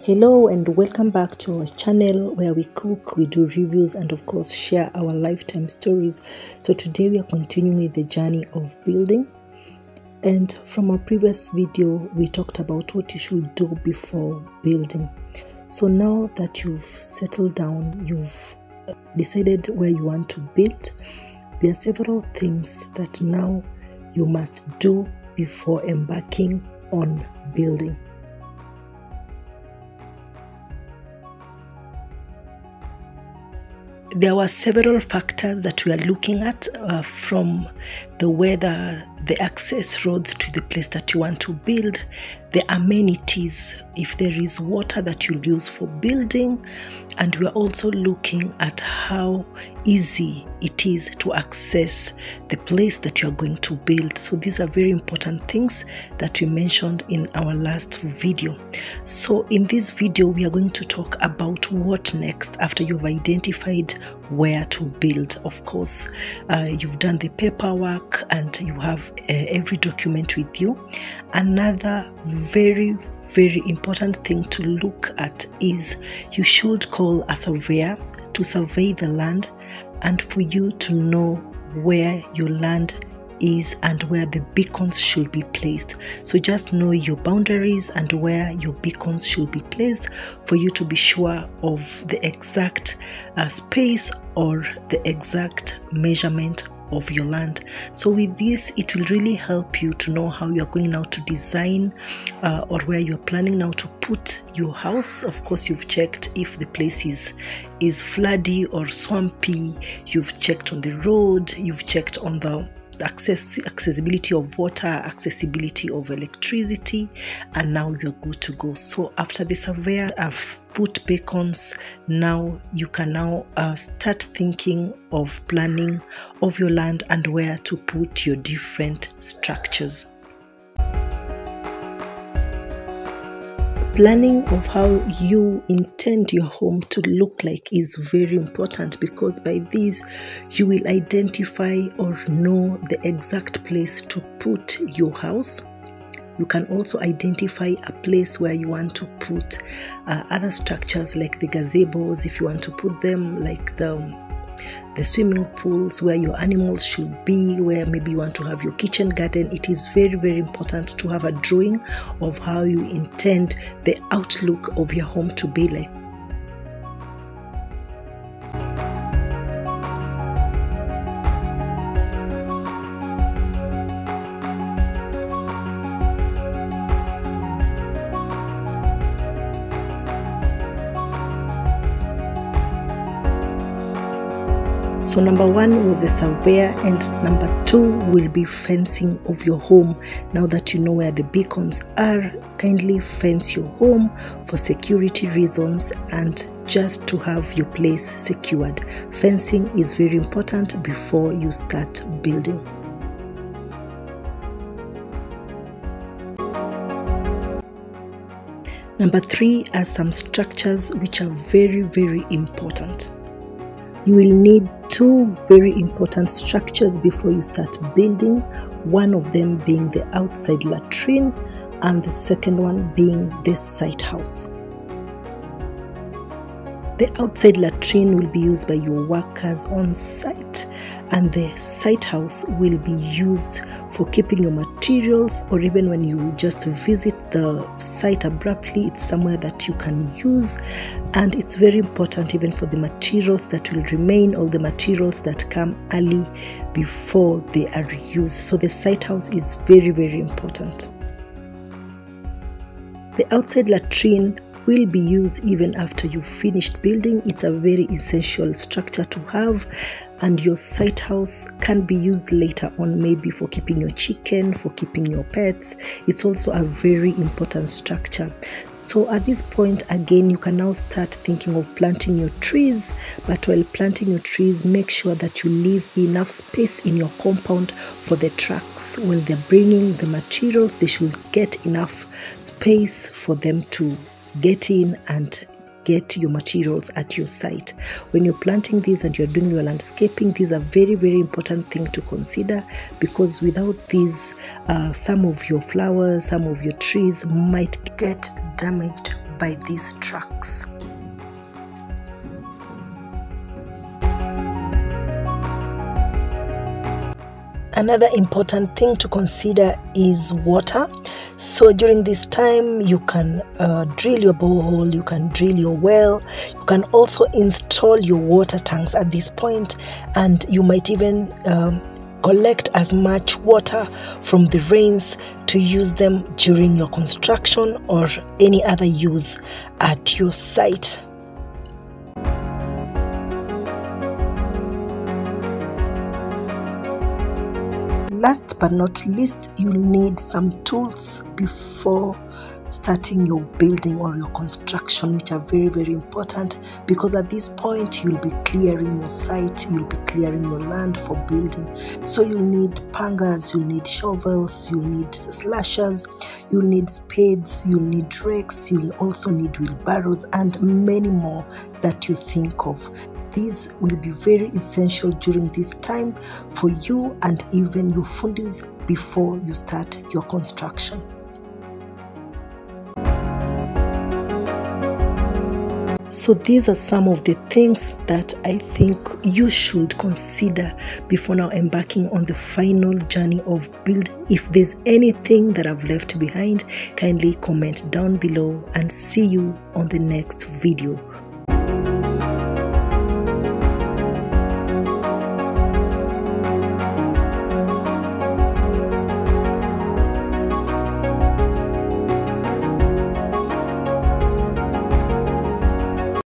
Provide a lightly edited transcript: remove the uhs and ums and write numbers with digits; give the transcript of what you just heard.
Hello and welcome back to our channel where we cook, we do reviews, and of course share our lifetime stories. So today we are continuing with the journey of building, and from our previous video we talked about what you should do before building. So now that you've settled down, you've decided where you want to build, there are several things that now you must do before embarking on building. There were several factors that we are looking at, from the weather, the access roads to the place that you want to build, the amenities, if there is water that you'll use for building, and we are also looking at how easy it is to access the place that you are going to build. So these are very important things that we mentioned in our last video. So in this video we are going to talk about what next after you've identified where to build. Of course, you've done the paperwork and you have every document with you. Another very important thing to look at is you should call a surveyor to survey the land and for you to know where your land is and where the beacons should be placed. So just know your boundaries and where your beacons should be placed for you to be sure of the exact space or the exact measurement of your land. So with this, it will really help you to know how you're going now to design or where you're planning now to put your house. Of course, you've checked if the place is floody or swampy, you've checked on the road, you've checked on the accessibility of water, accessibility of electricity, and now you're good to go. So after the surveyor have put beacons, now you can now start thinking of planning of your land and where to put your different structures. Planning of how you intend your home to look like is very important, because by this you will identify or know the exact place to put your house. You can also identify a place where you want to put other structures like the gazebos, if you want to put them, like the swimming pools where your animals should be, where maybe you want to have your kitchen garden. It is very important to have a drawing of how you intend the outlook of your home to be like. So number one was a surveyor, and number two will be fencing of your home. Now that you know where the beacons are, kindly fence your home for security reasons and just to have your place secured. Fencing is very important before you start building. Number three are some structures which are very important. You will need two very important structures before you start building, one of them being the outside latrine and the second one being the site house. The outside latrine will be used by your workers on site, and the site house will be used for keeping your materials, or even when you just visit the site abruptly, it's somewhere that you can use. And it's very important even for the materials that will remain, all the materials that come early before they are used. So the site house is very important. The outside latrine will be used even after you've finished building. It's a very essential structure to have, and your site house can be used later on, maybe for keeping your chicken, for keeping your pets. It's also a very important structure. So at this point, again, you can now start thinking of planting your trees, but while planting your trees, make sure that you leave enough space in your compound for the trucks. When they're bringing the materials, they should get enough space for them to get in and get your materials at your site. When you're planting these and you're doing your landscaping, these are very important thing to consider, because without these some of your flowers, some of your trees might get damaged by these trucks. Another important thing to consider is water. So during this time, you can drill your borehole, you can drill your well, you can also install your water tanks at this point, and you might even collect as much water from the rains to use them during your construction or any other use at your site. Last but not least, you'll need some tools before starting your building or your construction, which are very, very important, because at this point you'll be clearing your site, you'll be clearing your land for building. So you'll need pangas, you'll need shovels, you'll need slashers, you'll need spades, you'll need rakes, you'll also need wheelbarrows, and many more that you think of. These will be very essential during this time for you and even your fundis before you start your construction. So these are some of the things that I think you should consider before now embarking on the final journey of building. If there's anything that I've left behind, kindly comment down below, and see you on the next video.